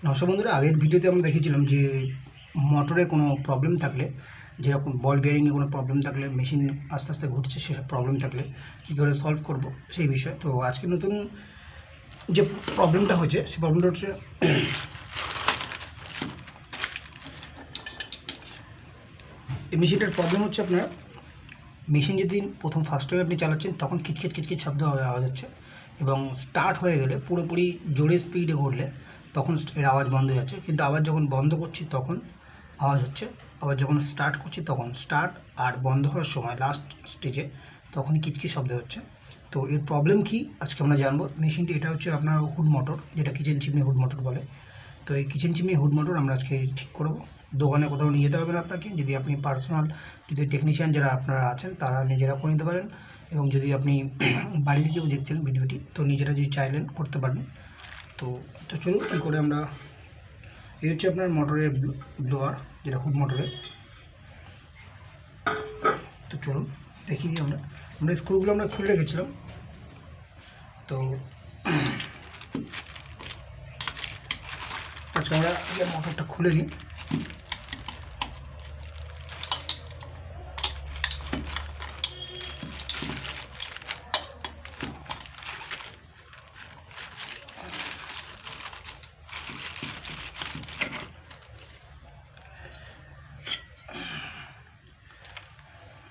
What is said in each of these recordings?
নমস্কার বন্ধুরা, আগের ভিডিওতে আমরা দেখিয়েছিলাম যে মোটরে কোনো প্রবলেম থাকলে, যেরকম বল বিয়ারিংয়ে কোনো প্রবলেম থাকলে, মেশিন আস্তে আস্তে ঘুরছে সেসব প্রবলেম থাকলে কী করে সলভ করব সেই বিষয়। তো আজকে নতুন যে প্রবলেমটা হচ্ছে সেই প্রবলেমটা হচ্ছে এই মেশিনটার প্রবলেম হচ্ছে আপনার মেশিন যেদিন প্রথম ফার্স্ট টাইম আপনি চালাচ্ছেন তখন কিচকিচ কিচকিচ শব্দ আওয়াজ হচ্ছে, এবং স্টার্ট হয়ে গেলে পুরোপুরি জোরে স্পিডে ঘুরলে তখন এর আওয়াজ বন্ধ হয়ে যাচ্ছে। কিন্তু আবার যখন বন্ধ করছি তখন আওয়াজ হচ্ছে, আবার যখন স্টার্ট করছি তখন স্টার্ট আর বন্ধ হওয়ার সময় লাস্ট স্টেজে তখনই কিচকিচ শব্দ হচ্ছে। তো এর প্রবলেম কী আজকে আমরা জানবো। মেশিনটি এটা হচ্ছে আপনার হুড মোটর, যেটা কিচেন চিমনি হুড মোটর বলে। তো এই কিচেন চিমনি হুড মোটর আমরা আজকে ঠিক করবো। দোকানে কোথাও নিয়ে যেতে হবে না আপনাকে, যদি আপনি পার্সোনাল যদি টেকনিশিয়ান যারা আপনারা আছেন তারা নিজেরা করে নিতে পারেন, এবং যদি আপনি বাড়ির কেউ দেখছেন ভিডিওটি তো নিজেরা যদি চাইলেন করতে পারবেন। তো তো চলুন কী করে আমরা, এই হচ্ছে আপনার মোটরের ব্লোয়ার, যেটা হুড মোটরের। তো চলুন দেখিয়ে দিই আমরা স্ক্রুগুলো আমরা খুলে রেখেছিলাম। তো আজকে আমরা মোটরটা খুলে নিই।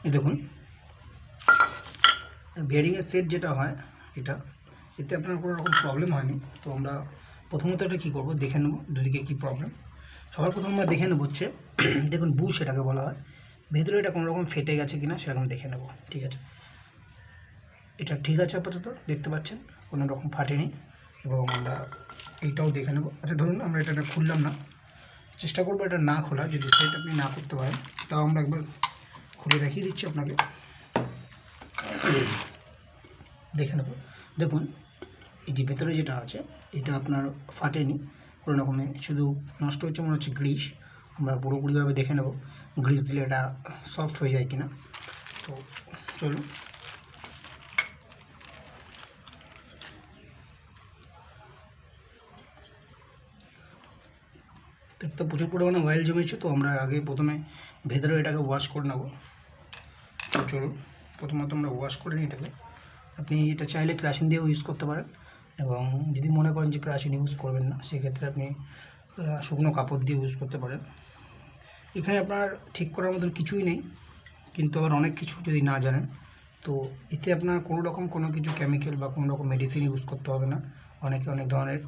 এই দেখুন বিয়ারিংয়ের সেট যেটা হয় এটা, এতে আপনার কোনো রকম প্রবলেম হয়নি। তো আমরা প্রথমত এটা কী করবো দেখে নেবো দুদিকে কী প্রবলেম। সবার প্রথম আমরা দেখে নেবো হচ্ছে দেখুন বুশ এটাকে বলা হয়, ভেতরে এটা কোনো রকম ফেটে গেছে কিনা সেরকম দেখে নেবো। ঠিক আছে, এটা ঠিক আছে আপাতত দেখতে পাচ্ছেন কোনো রকম ফাটেনি, এবং আমরা এইটাও দেখে নেবো। আচ্ছা ধরুন আমরা এটা খুললাম না, চেষ্টা করবো এটা না খোলা, যদি সেট আপনি না করতে পারেন তাও আমরা একবার খুলে দেখিয়ে দিচ্ছি আপনাকে, দেখে নেব। দেখুন এই যে ভেতরে যেটা আছে এটা আপনার ফাটেনি কোনো রকমে, শুধু নষ্ট হচ্ছে মনে হচ্ছে গ্রিস। আমরা পুরোপুরিভাবে দেখে নেব গ্রিস দিলে এটা সফট হয়ে যায় কিনা। তো চলুন তো প্রচুর পরিমাণে অয়েল জমেছে, তো আমরা আগে প্রথমে ভেতরে এটাকে ওয়াশ করে নেব। তো চলুন প্রথমত আমরা ওয়াশ করে নিই এটাকে। আপনি এটা চাইলে ক্রাশিং দিয়েও ইউজ করতে পারেন, এবং যদি মনে করেন যে ক্রাশিং ইউজ করবেন না সেক্ষেত্রে আপনি শুকনো কাপড় দিয়ে ইউজ করতে পারেন। এখানে আপনার ঠিক করার মতন কিছুই নেই, কিন্তু আবার অনেক কিছু যদি না জানেন তো এতে আপনার কোনো রকম কোনো কিছু কেমিক্যাল বা কোনো রকম মেডিসিন ইউজ করতে হবে না। অনেকে অনেক ধরনের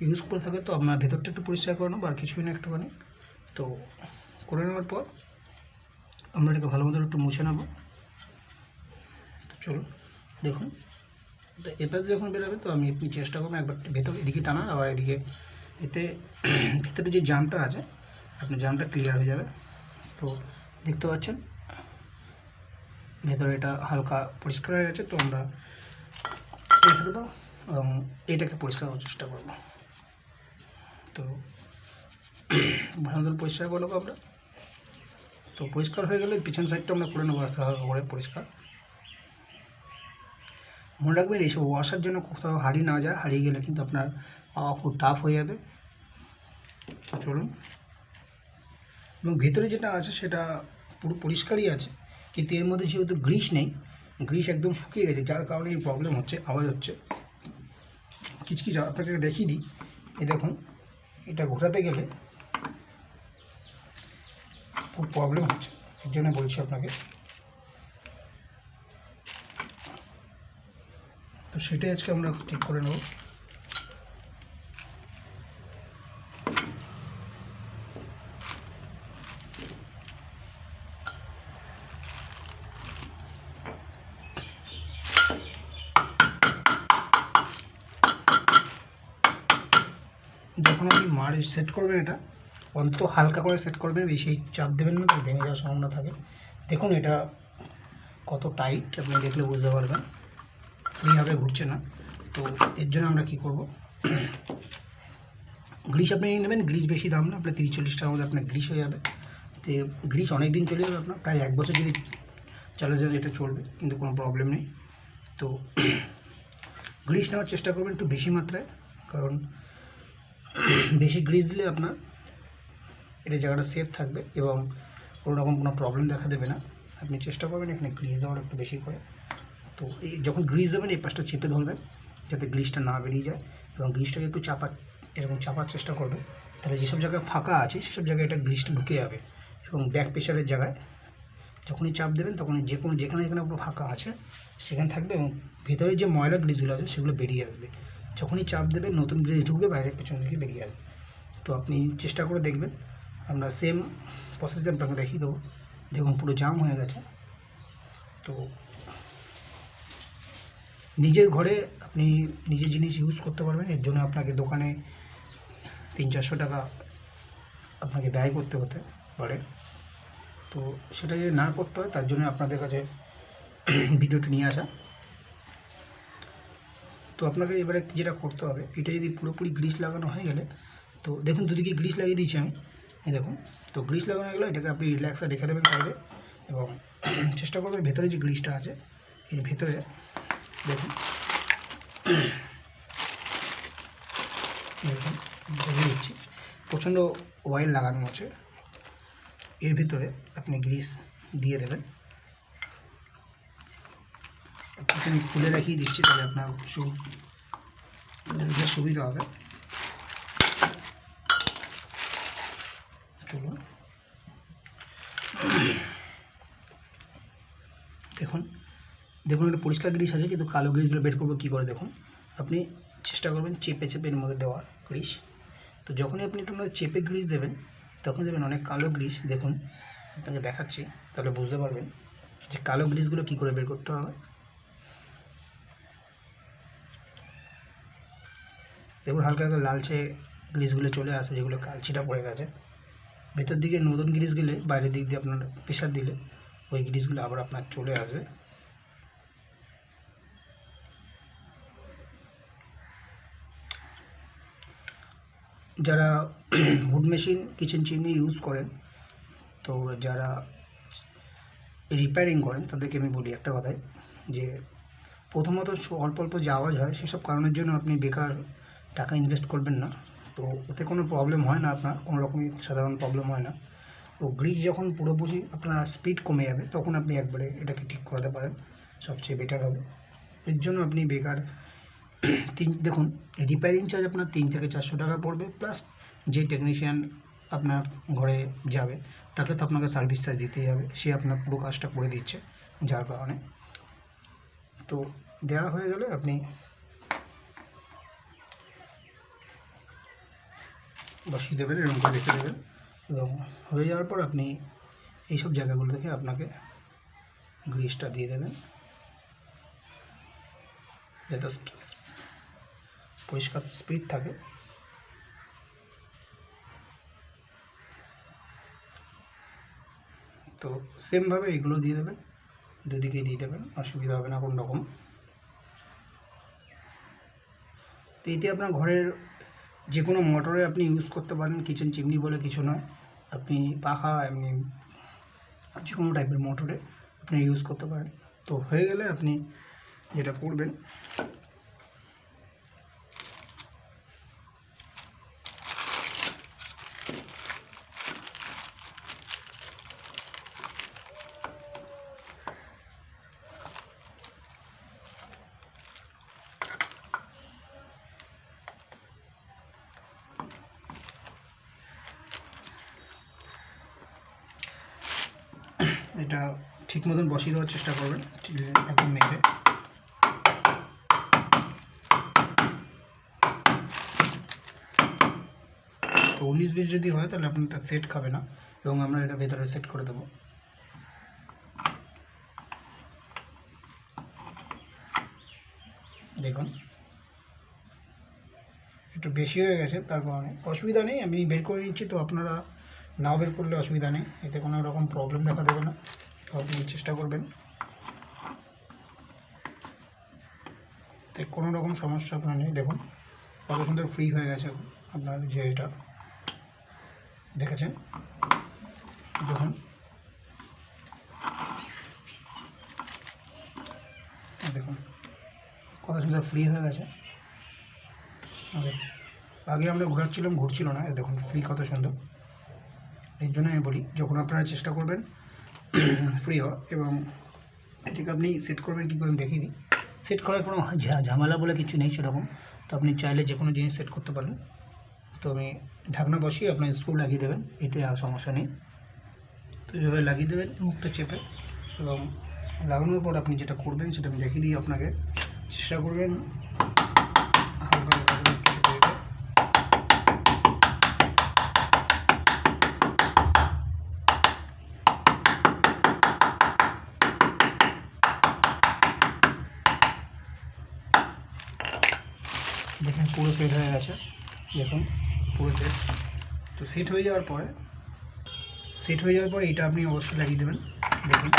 ইউজ করে থাকে, তো আপনার ভেতরটা একটু পরিষ্কার করে নেবো আর কিছুই না একটুখানি। তো করে নেওয়ার পর আমরা এটাকে ভালো মতো একটু মুছে নেবো। তো চলুন দেখুন এটা যখন বেরোবে তো আপনি চেষ্টা করবেন একবার ভেতর এদিকে টানা, আবার এদিকে, এতে ভিতরে যে জামটা আছে আপনার জামটা ক্লিয়ার হয়ে যাবে। তো দেখতে পাচ্ছেন ভেতরে এটা হালকা পরিষ্কার হয়ে গেছে, তো আমরা রেখে দেবো এবং এটাকে পরিষ্কার করার চেষ্টা করব। তো ভালো পরিষ্কার করে নেবো আমরা। তো পরিষ্কার হয়ে গেলে পিছন সাইডটা আমরা করে নেবো আস্তে হালকা করে পরিষ্কার। মনে রাখবেন এইসব ওয়াশার জন্য কোথাও হারিয়ে না যায়, হারিয়ে গেলে কিন্তু আপনার খুব টাফ হয়ে যাবে। চলুন, এবং ভেতরে যেটা আছে সেটা পুরো পরিষ্কারই আছে, কিন্তু এর মধ্যে যেহেতু গ্রিস নেই, গ্রিস একদম শুকিয়ে গেছে, যার কারণে এই প্রবলেম হচ্ছে, আওয়াজ হচ্ছে কিচকিচ। আপনাকে দেখিয়ে দিই, এই দেখুন এটা ঘোরাতে গেলে খুব প্রবলেম হচ্ছে, এর জন্য বলছি আপনাকে। তো সেটাই আজকে আমরা ঠিক করে নেব। যখন আপনি মার সেট করবেন এটা অন্তত হালকা করে সেট করবেন, বেশি চাপ দেবেন না, তো ভেঙে যাওয়ার সম্ভাবনা থাকে। দেখুন এটা কত টাইট, আপনি দেখলে বুঝতে পারবেন এইভাবে ঘুরছে না। তো এর জন্য আমরা কী করব, গ্রিস আপনি নেবেন, গ্রিস বেশি দাম না, আপনার 30-40 টাকার মধ্যে আপনার গ্রিস হয়ে যাবে। তো গ্রিস অনেক দিন চলে যাবে, আপনার প্রায় 1 বছর যদি চালা যাবে এটা চলবে, কিন্তু কোনো প্রবলেম নেই। তো গ্রিস নেওয়ার চেষ্টা করবেন একটু বেশি মাত্রায়, কারণ বেশি গ্রিস দিলে আপনার এটা জায়গাটা সেফ থাকবে এবং কোনো রকম কোনো প্রবলেম দেখা দেবে না। আপনি চেষ্টা করবেন এখানে গ্রিস দেওয়ার একটু বেশি করে। তো এই যখন গ্রিস দেবেন এই পাশটা চেপে ধরবেন যাতে গ্রিসটা না বেরিয়ে যায়, এবং গ্রিসটাকে একটু এরকম চাপার চেষ্টা করবেন। তাহলে যেসব জায়গায় ফাঁকা আছে সেসব জায়গায় এটা গ্রিসটা ঢুকে যাবে, এবং ব্যাক প্রেশারের জায়গায় যখনই চাপ দেবেন তখনই যেখানে পুরো ফাঁকা আছে সেখানে থাকবে, এবং ভেতরে যে ময়লা গ্রিসগুলো আছে সেগুলো বেরিয়ে আসবে। যখনই চাপ দেবেন নতুন গ্রিস ঢুকবে, বাইরে পেছন দিকে বেরিয়ে আসবে। তো আপনি চেষ্টা করে দেখবেন। আমরা সেম প্রসেসে আপনাকে দেখিয়ে দেবো। দেখুন পুরো জাম হয়ে গেছে। তো নিজের ঘরে আপনি নিজের জিনিস ইউজ করতে পারবেন, এর জন্য আপনাকে দোকানে 300-400 টাকা আপনাকে ব্যয় করতে হতে পারে। তো সেটা যদি না করতে হয় তার জন্য আপনাদের কাছে ভিডিওটি নিয়ে আসা। তো আপনাকে এবারে যেটা করতে হবে, এটা যদি পুরোপুরি গ্রিস লাগানো হয়ে গেলে, তো দেখুন দুদিকে গ্রিস লাগিয়ে দিয়েছি আমি, এই দেখুন। তো গ্রিস লাগানো হয়ে গেলে এটাকে আপনি রিল্যাক্সে রেখে দেবেন সাইডে, এবং চেষ্টা করবেন ভেতরে যে গ্রিসটা আছে এর ভেতরে দেখুন দেখুন বুঝিয়ে দিচ্ছি, প্রচণ্ড অয়েল লাগানো আছে। এর ভিতরে আপনি গ্রিস দিয়ে দেবেন। আমি খুলে দেখিয়ে দিচ্ছি, তাহলে আপনার সুবিধা হবে। চলুন দেখুন দেখুন একটা পরিষ্কার গ্রিস আছে, কিন্তু কালো গ্রিসগুলো বের করবো কী করে। দেখুন আপনি চেষ্টা করবেন চেপে এর মধ্যে দেওয়ার গ্রিস। তো যখনই আপনি একটু চেপে গ্রিস দেবেন তখন দেবেন অনেক কালো গ্রিস। দেখুন আপনাকে দেখাচ্ছি, তাহলে বুঝতে পারবেন যে কালো গ্রিসগুলো কী করে বের করতে হবে। দেখুন হালকা হালকা লালচে গ্রিসগুলো চলে আসে, যেগুলো কালচিটা পড়ে গেছে। ভেতর দিকে নতুন গ্রিস গেলে বাইরের দিক দিয়ে আপনার প্রেশার দিলে ওই গ্রিসগুলো আবার আপনার চলে আসবে। যারা hood machine, kitchen chimney use করেন, তো যারা রিপেয়ারিং করেন তাদেরকে আমি বলি একটা কথাই, যে প্রথমত অল্প অল্প যে আওয়াজ হয় সেসব কারণের জন্য আপনি বেকার টাকা ইনভেস্ট করবেন না। তো ওতে কোনো প্রবলেম হয় না, আপনার কোনো রকমই সাধারণ প্রবলেম হয় না। তো গ্রিজ যখন পুরোপুরি আপনার স্পিড কমে যাবে তখন আপনি একবারে এটাকে ঠিক করাতে পারেন, সবচেয়ে বেটার হবে। এর জন্য আপনি বেকার দেখুন রিপেয়ারিং চার্জ আপনার 300 থেকে 400 টাকা পড়বে, প্লাস যে টেকনিশিয়ান আপনার ঘরে যাবে তাকে তো আপনাকে সার্ভিস চার্জ দিতেই হবে, সে আপনার পুরো কাজটা করে দিচ্ছে, যার কারণে তো দেওয়া হয়ে গেলে আপনি বসিয়ে দেবেন, এরকম করে রেখে দেবেন, এবং হয়ে যাওয়ার পর আপনি এইসব জায়গাগুলো থেকে আপনাকে গ্রিসটা দিয়ে দেবেন যাতে পরিষ্কার স্পিড থাকে। তো সেমভাবে এগুলো দিয়ে দেবেন, দুদিকেই দিয়ে দেবেন, অসুবিধা হবে না কোনো রকম। তো এতে আপনার ঘরের যে কোনো মোটরে আপনি ইউজ করতে পারেন, কিচেন চিমনি বলে কিছু নয়, আপনি পাখা এমনি যে কোনো টাইপের মোটরে আপনি ইউজ করতে পারেন। তো হয়ে গেলে আপনি যেটা করবেন, এটা ঠিক মতন বসিয়ে দেওয়ার চেষ্টা করবেন একদম মেপে। তো 19-20 যদি হয় তাহলে আপনার এটা সেট খাবে না, এবং আমরা এটা ভেতরে সেট করে দেবো। দেখুন একটু বেশি হয়ে গেছে, তার কারণে অসুবিধা নেই, আমি বের করে নিচ্ছি। তো আপনারা নাও বের করলে অসুবিধা নেই, এতে কোনো রকম প্রবলেম দেখা দেবে না। তো আপনি চেষ্টা করবেন, কোনো রকম সমস্যা আপনার নেই। দেখুন কত সুন্দর ফ্রি হয়ে গেছে আপনার যে এটা দেখেছেন। দেখুন দেখুন কত সুন্দর ফ্রি হয়ে গেছে। আগে আমরা ঘুরছিল না, দেখুন ফ্রি কত সুন্দর। এর জন্য আমি বলি যখন আপনারা চেষ্টা করবেন ফ্রি হওয়া, এবং এটাকে আপনি সেট করবেন কী করে দেখিয়ে দিই। সেট করার কোনো ঝামেলা বলে কিছু নেই সেরকম, তো আপনি চাইলে যে কোনো জিনিস সেট করতে পারেন। তো আমি ঢাকনা বসিয়ে আপনার স্ক্রু লাগিয়ে দেবেন, এতে আর সমস্যা নেই। তো এভাবে লাগিয়ে দেবেন মুখটা চেপে, এবং লাগানোর পর আপনি যেটা করবেন সেটা আমি দেখিয়ে দিই আপনাকে। চেষ্টা করবেন হালকা হালকা করে একটু চেপে দিতে। দেখেন পুরো সেট হয়ে গেছে, দেখুন পুরো সেট। তো সেট হয়ে যাওয়ার পরে এটা আপনি অবশ্যই লাগিয়ে দেবেন। দেখুন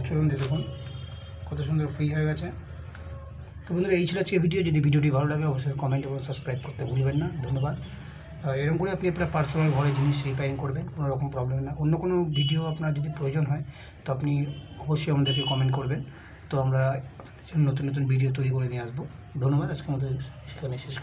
চলুন দেখুন কত সুন্দর ফ্রি হয়ে গেছে। তো বন্ধুরা এই ছিল আজকে ভিডিও। যদি ভিডিওটি ভালো লাগে অবশ্যই কমেন্ট এবং সাবস্ক্রাইব করতে ভুলবেন না। ধন্যবাদ। এরকম করে আপনি আপনার পার্সোনাল ঘরে জিনিস রিপেয়ারিং করবেন, কোনো রকম প্রবলেম না। অন্য কোনো ভিডিও আপনার যদি প্রয়োজন হয় তো আপনি অবশ্যই আমাদেরকে কমেন্ট করবেন, তো আমরা নতুন নতুন ভিডিও তৈরি করে নিয়ে আসবো। ধন্যবাদ। আজকের মতো সেখানে শেষ